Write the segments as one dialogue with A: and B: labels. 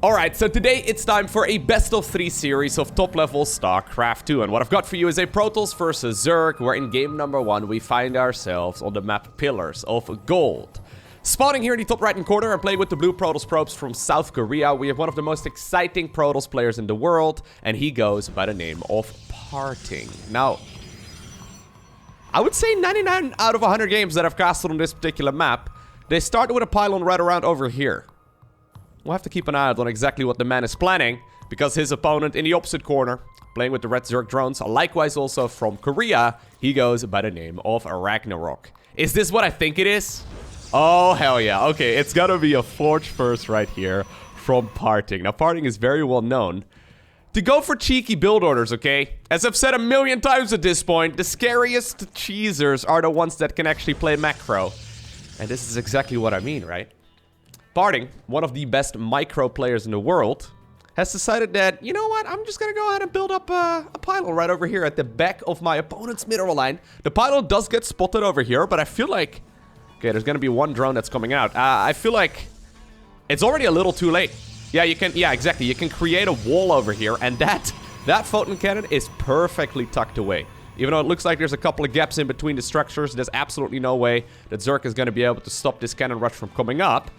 A: Alright, so today it's time for a best-of-3 series of top-level StarCraft 2. And what I've got for you is a Protoss versus Zerg, where in game number 1 we find ourselves on the map Pillars of Gold. Spawning here in the top right-hand corner and playing with the blue Protoss probes from South Korea, we have one of the most exciting Protoss players in the world, and he goes by the name of PartinG. Now, I would say 99 out of 100 games that I've casted on this particular map, they start with a pylon right around over here. We'll have to keep an eye out on exactly what the man is planning, because his opponent in the opposite corner, playing with the red Zerg drones, likewise also from Korea, he goes by the name of Ragnarok. Is this what I think it is? Oh, hell yeah. Okay, it's gonna be a Forge First right here from PartinG. Now, PartinG is very well known to go for cheeky build orders, okay? As I've said a million times at this point, the scariest cheesers are the ones that can actually play macro. And this is exactly what I mean, right? PartinG, one of the best micro players in the world, has decided that, you know what, I'm just gonna go ahead and build up a pylon right over here at the back of my opponent's mineral line. The pylon does get spotted over here, but I feel like... Okay, there's gonna be one drone that's coming out. I feel like it's already a little too late. Yeah, you can... Yeah, exactly. You can create a wall over here, and that photon cannon is perfectly tucked away. Even though it looks like there's a couple of gaps in between the structures, there's absolutely no way that Zerg is gonna be able to stop this cannon rush from coming up.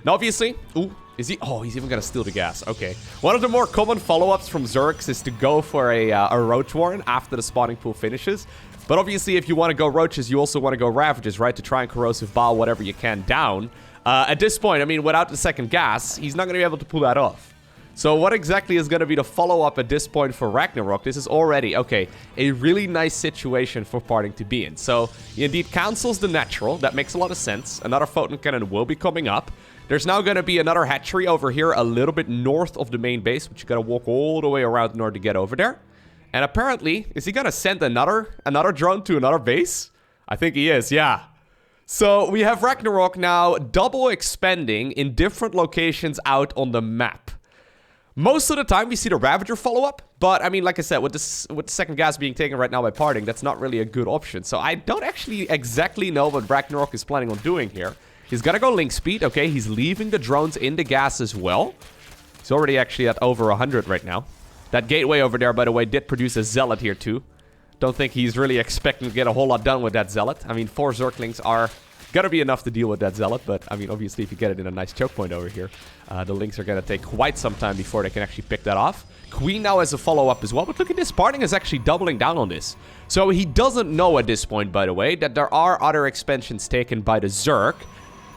A: Now, obviously... Ooh, is he... Oh, he's even gonna steal the gas. Okay. One of the more common follow-ups from Zergs is to go for a Roach Warren after the spawning pool finishes. But obviously, if you want to go Roaches, you also want to go Ravages, right? To try and Corrosive Bow whatever you can down. At this point, I mean, without the second gas, he's not gonna be able to pull that off. So what exactly is gonna be the follow-up at this point for Ragnarok? This is already, okay, a really nice situation for PartinG to be in. So, he indeed cancels the natural. That makes a lot of sense. Another photon cannon will be coming up. There's now going to be another hatchery over here a little bit north of the main base, which you got to walk all the way around in order to get over there. And apparently, is he going to send another drone to another base? I think he is, yeah. So we have Ragnarok now double expanding in different locations out on the map. Most of the time, we see the Ravager follow-up, but I mean, like I said, with the second gas being taken right now by PartinG, that's not really a good option. So I don't actually exactly know what Ragnarok is planning on doing here. He's got to go link speed, okay? He's leaving the drones in the gas as well. He's already actually at over 100 right now. That gateway over there, by the way, did produce a Zealot here too. Don't think he's really expecting to get a whole lot done with that Zealot. I mean, 4 Zerglings are gonna be enough to deal with that Zealot, but I mean, obviously, if you get it in a nice choke point over here, the Lynx are gonna take quite some time before they can actually pick that off. Queen now has a follow-up as well, but look at this. PartinG is actually doubling down on this. So he doesn't know at this point, by the way, that there are other expansions taken by the Zerg.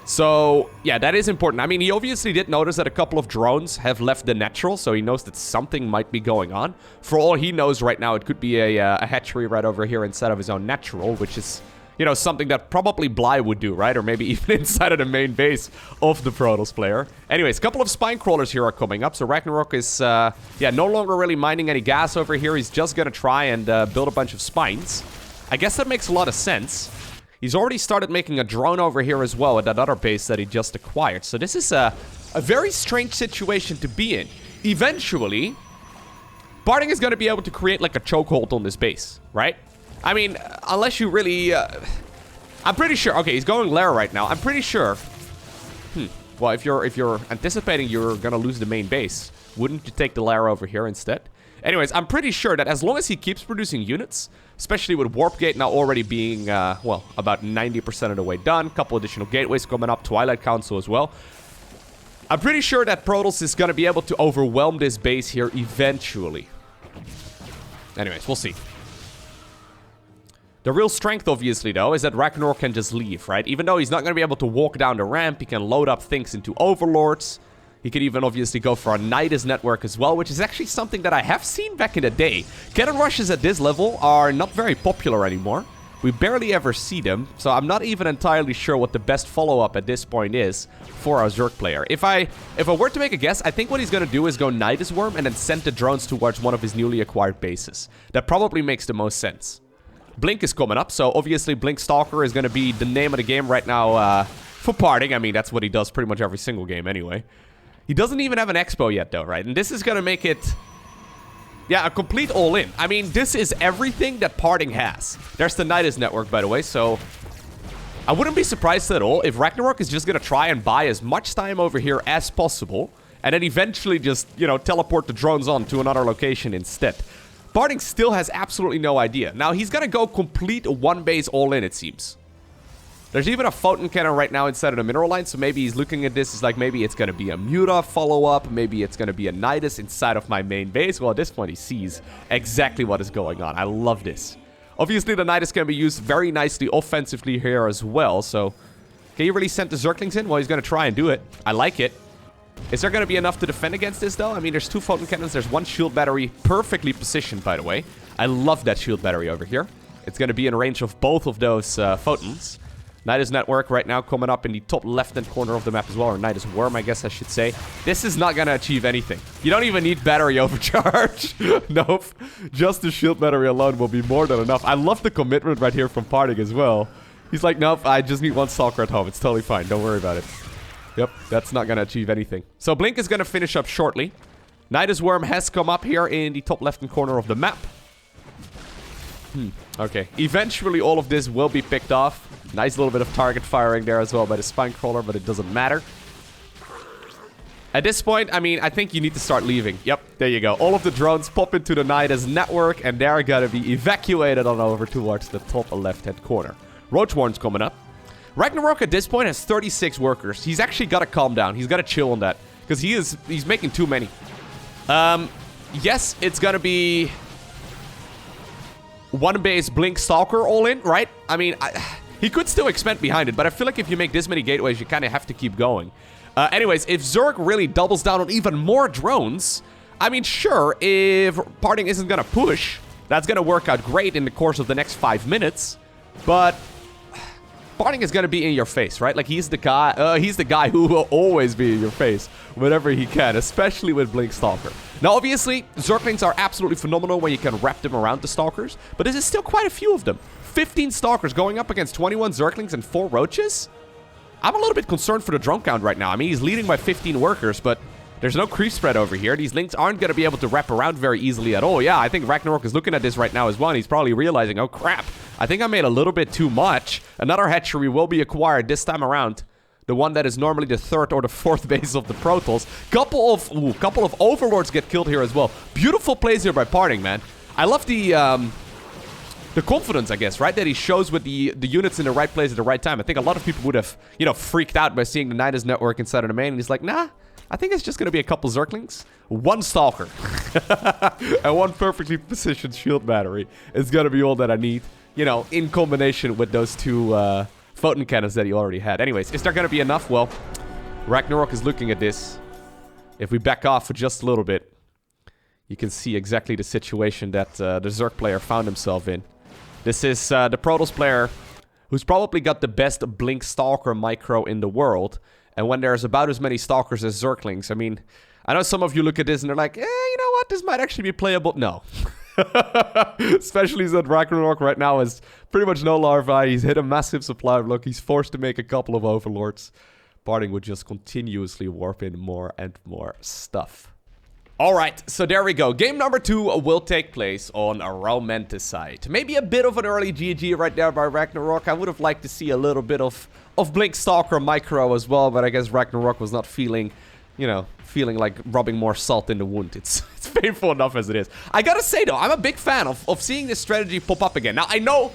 A: So, yeah, that is important. I mean, he obviously did notice that a couple of drones have left the natural, so he knows that something might be going on. For all he knows right now, it could be a hatchery right over here instead of his own natural, which is, you know, something that probably Bly would do, right? Or maybe even inside of the main base of the Protoss player. Anyways, a couple of spine crawlers here are coming up, so Ragnarok is, yeah, no longer really mining any gas over here. He's just gonna try and build a bunch of spines. I guess that makes a lot of sense. He's already started making a drone over here as well at that other base that he just acquired. So this is a very strange situation to be in. Eventually, PartinG is going to be able to create like a chokehold on this base, right? I mean, unless you really... I'm pretty sure... Okay, he's going lair right now. I'm pretty sure... Well, if you're anticipating you're going to lose the main base, wouldn't you take the lair over here instead? Anyways, I'm pretty sure that as long as he keeps producing units, especially with Warp Gate now already being, well, about 90% of the way done, couple additional gateways coming up, Twilight Council as well, I'm pretty sure that Protoss is going to be able to overwhelm this base here eventually. Anyways, we'll see. The real strength, obviously, though, is that Ragnarok can just leave, right? Even though he's not going to be able to walk down the ramp, he can load up things into Overlords. He could even obviously go for a Nidus network as well, which is actually something that I have seen back in the day. Cannon rushes at this level are not very popular anymore. We barely ever see them, so I'm not even entirely sure what the best follow-up at this point is for our Zerg player. If I were to make a guess, I think what he's going to do is go Nidus Worm and then send the drones towards one of his newly acquired bases. That probably makes the most sense. Blink is coming up, so obviously Blink Stalker is going to be the name of the game right now for PartinG. I mean, that's what he does pretty much every single game anyway. He doesn't even have an expo yet, though, right? And this is going to make it, yeah, a complete all-in. I mean, this is everything that PartinG has. There's the Nidus network, by the way, so I wouldn't be surprised at all if Ragnarok is just going to try and buy as much time over here as possible and then eventually just, you know, teleport the drones on to another location instead. PartinG still has absolutely no idea. Now, he's gonna go complete one base all in, it seems. There's even a photon cannon right now inside of the mineral line, so maybe he's looking at this. He's like, maybe it's going to be a Muta follow-up. Maybe it's going to be a Nidus inside of my main base. Well, at this point, he sees exactly what is going on. I love this. Obviously, the Nidus can be used very nicely offensively here as well, so... Can you really send the Zerglings in? Well, he's going to try and do it. I like it. Is there going to be enough to defend against this, though? I mean, there's 2 photon cannons. There's 1 shield battery, perfectly positioned, by the way. I love that shield battery over here. It's going to be in range of both of those photons. Nidus Network right now coming up in the top left-hand corner of the map as well, or Nidus Worm, I guess I should say. This is not going to achieve anything. You don't even need battery overcharge. Nope. Just the shield battery alone will be more than enough. I love the commitment right here from PartinG as well. He's like, nope, I just need 1 Stalker at home. It's totally fine. Don't worry about it. Yep, that's not going to achieve anything. So Blink is going to finish up shortly. Nidus Worm has come up here in the top left-hand corner of the map. Okay. Eventually, all of this will be picked off. Nice little bit of target firing there as well by the Spine Crawler, but it doesn't matter. At this point, I mean, I think you need to start leaving. Yep, there you go. All of the drones pop into the Nidus Network, and they're gonna be evacuated on over towards the top left-hand corner. Roachwarn's coming up. Ragnarok at this point has 36 workers. He's actually got to calm down. He's got to chill on that, because he's making too many. Yes, it's gonna be 1 base Blink Stalker all in, right? I mean, he could still expand behind it, but I feel like if you make this many gateways, you kind of have to keep going. Anyways, if Zerg really doubles down on even more drones, I mean, sure, if PartinG isn't going to push, that's going to work out great in the course of the next 5 minutes, but PartinG is going to be in your face, right? Like, he's the guy who will always be in your face whenever he can, especially with Blink Stalker. Now, obviously, Zerglings are absolutely phenomenal when you can wrap them around the Stalkers, but this is still quite a few of them. 15 Stalkers going up against 21 Zerglings and 4 Roaches? I'm a little bit concerned for the drone count right now. I mean, he's leading by 15 workers, but there's no creep spread over here. These links aren't going to be able to wrap around very easily at all. Yeah, I think Ragnarok is looking at this right now as well, and he's probably realizing, oh crap, I think I made a little bit too much. Another hatchery will be acquired this time around. The one that is normally the 3rd or the 4th base of the Protoss. Couple of Overlords get killed here as well. Beautiful plays here by PartinG, man. I love the confidence, I guess, right? That he shows with the units in the right place at the right time. I think a lot of people would have, you know, freaked out by seeing the Nidus Network inside of the main. And he's like, nah, I think it's just going to be a couple Zerglings. 1 Stalker. And 1 perfectly positioned shield battery is going to be all that I need. You know, in combination with those 2 photon cannons that he already had. Anyways, is there going to be enough? Well, Ragnarok is looking at this. If we back off for just a little bit, you can see exactly the situation that the Zerg player found himself in. This is the Protoss player who's probably got the best Blink Stalker micro in the world. And when there's about as many Stalkers as Zerglings, I mean, I know some of you look at this and they're like, you know what, this might actually be playable. No. Especially since Ragnarok right now is pretty much no larvae. He's hit a massive supply of luck. He's forced to make a couple of Overlords. PartinG would just continuously warp in more and more stuff. Alright, so there we go. Game number 2 will take place on a Romanticide. Maybe a bit of an early GG right there by Ragnarok. I would have liked to see a little bit of Blink Stalker micro as well, but I guess Ragnarok was not feeling, you know, like rubbing more salt in the wound. It's painful enough as it is. I gotta say though, I'm a big fan of seeing this strategy pop up again. Now, I know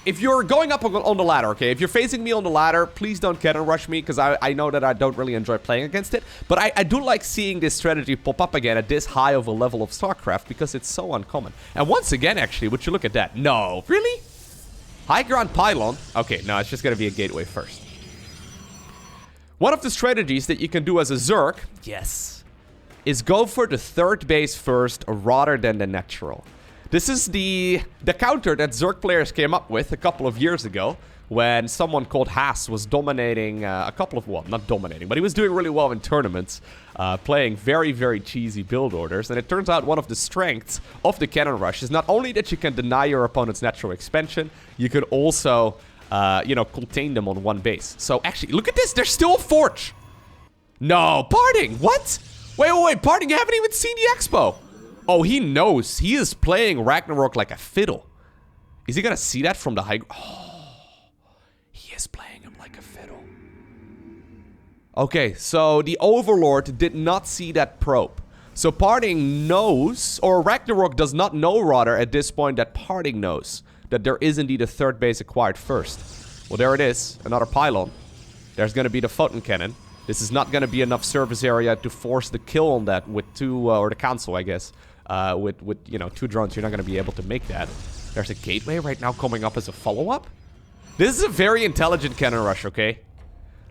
A: if you're going up on the ladder, okay, if you're facing me on the ladder, please don't cannon rush me, because I know that I don't really enjoy playing against it. But I do like seeing this strategy pop up again at this high of a level of StarCraft, because it's so uncommon. And once again, actually, would you look at that? No, really? High ground pylon? Okay, no, it's just gonna be a gateway first. One of the strategies that you can do as a Zerg, yes, is go for the 3rd base first rather than the natural. This is the counter that Zerg players came up with a couple of years ago when someone called Haas was dominating well, not dominating, but he was doing really well in tournaments, playing very, very cheesy build orders. And it turns out one of the strengths of the cannon rush is not only that you can deny your opponent's natural expansion, you can also, you know, contain them on 1 base. So actually, look at this, there's still a forge. No, PartinG, what? Wait, PartinG, you haven't even seen the expo. Oh, he knows. He is playing Ragnarok like a fiddle. Is he gonna see that from the high... Oh, he is playing him like a fiddle. Okay, so the Overlord did not see that probe. So PartinG knows, or Ragnarok does not know, rather, at this point, that PartinG knows that there is indeed a third base acquired first. Well, there it is. Another pylon. There's going to be the photon cannon. This is not going to be enough surface area to force the kill on that with two, or the council, I guess. With you know, 2 drones, you're not going to be able to make that. There's a gateway right now coming up as a follow-up. This is a very intelligent cannon rush, okay?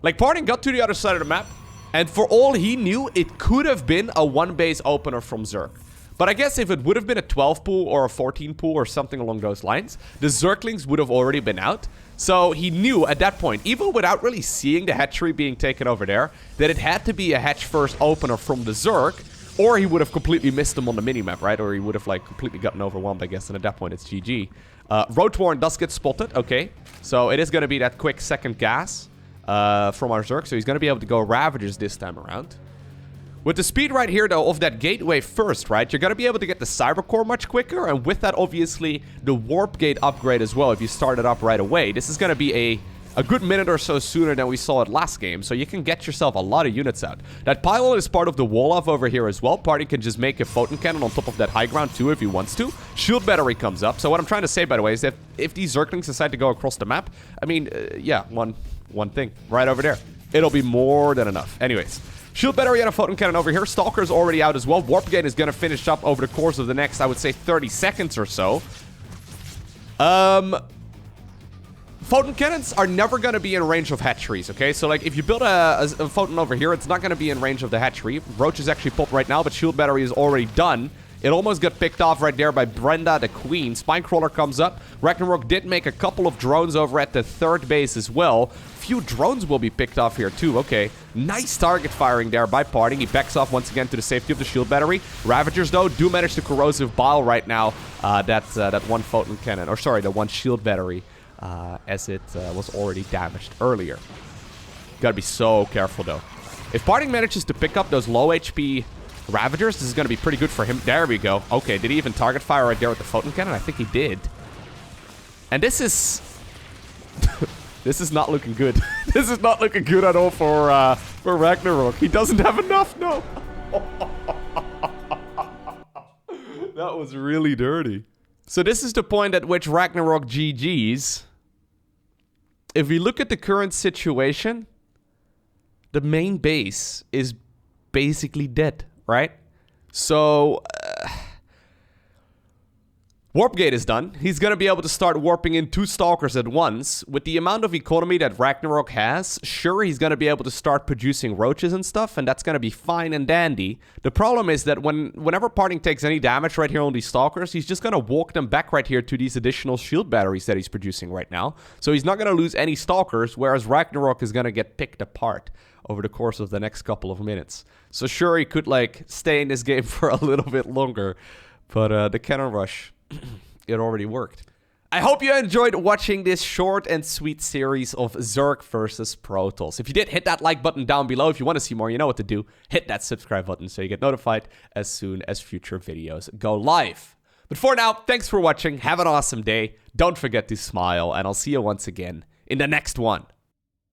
A: Like, PartinG got to the other side of the map, and for all he knew, it could have been a 1-base opener from Zerg. But I guess if it would have been a 12 pool or a 14 pool or something along those lines, the Zerglings would have already been out. So he knew at that point, even without really seeing the hatchery being taken over there, that it had to be a hatch first opener from the Zerg, or he would have completely missed them on the minimap, right? Or he would have, like, completely gotten overwhelmed, I guess, and at that point it's GG. Roadwarn does get spotted, okay. So it is going to be that quick second gas from our Zerg, so he's going to be able to go Ravagers this time around. With the speed right here, though, of that gateway first, right, you're going to be able to get the Cybercore much quicker, and with that, obviously, the Warp Gate upgrade as well, if you start it up right away. This is going to be a good minute or so sooner than we saw it last game, so you can get yourself a lot of units out. That pylon is part of the wall-off over here as well. PartinG can just make a photon cannon on top of that high ground, too, if he wants to. Shield battery comes up, so what I'm trying to say, by the way, is that if these Zerglings decide to go across the map, I mean, yeah, one thing right over there. It'll be more than enough. Anyways. Shield battery and a photon cannon over here. Stalker's already out as well. Warp Gate is going to finish up over the course of the next, I would say, 30 seconds or so. Photon cannons are never going to be in range of hatcheries, okay? So, like, if you build a photon over here, it's not going to be in range of the hatchery. Roach is actually popped right now, but shield battery is already done. It almost got picked off right there by Brenda, the queen. Spinecrawler comes up. Ragnarok did make a couple of drones over at the third base as well. Few drones will be picked off here too. Okay, nice target firing there by PartinG. He backs off once again to the safety of the shield battery. Ravagers, though, do manage to corrosive bile right now. That one photon cannon, or sorry, the one shield battery, as it was already damaged earlier. Gotta be so careful, though. If PartinG manages to pick up those low HP Ravagers, this is going to be pretty good for him. There we go. Okay, did he even target fire right there with the photon cannon? I think he did. And this is... this is not looking good. This is not looking good at all for Ragnarok. He doesn't have enough, no. That was really dirty. So this is the point at which Ragnarok GG's. If we look at the current situation, the main base is basically dead. Right? So, Warp Gate is done. He's going to be able to start warping in 2 Stalkers at once. With the amount of economy that Ragnarok has, sure, he's going to be able to start producing roaches and stuff, and that's going to be fine and dandy. The problem is that whenever PartinG takes any damage right here on these Stalkers, he's just going to walk them back right here to these additional shield batteries that he's producing right now. So he's not going to lose any Stalkers, whereas Ragnarok is going to get picked apart over the course of the next couple of minutes. So sure, he could, like, stay in this game for a little bit longer, but the cannon rush, it already worked. I hope you enjoyed watching this short and sweet series of Zerg versus Protoss. If you did, hit that like button down below. If you want to see more, you know what to do. Hit that subscribe button so you get notified as soon as future videos go live. But for now, thanks for watching. Have an awesome day. Don't forget to smile, and I'll see you once again in the next one.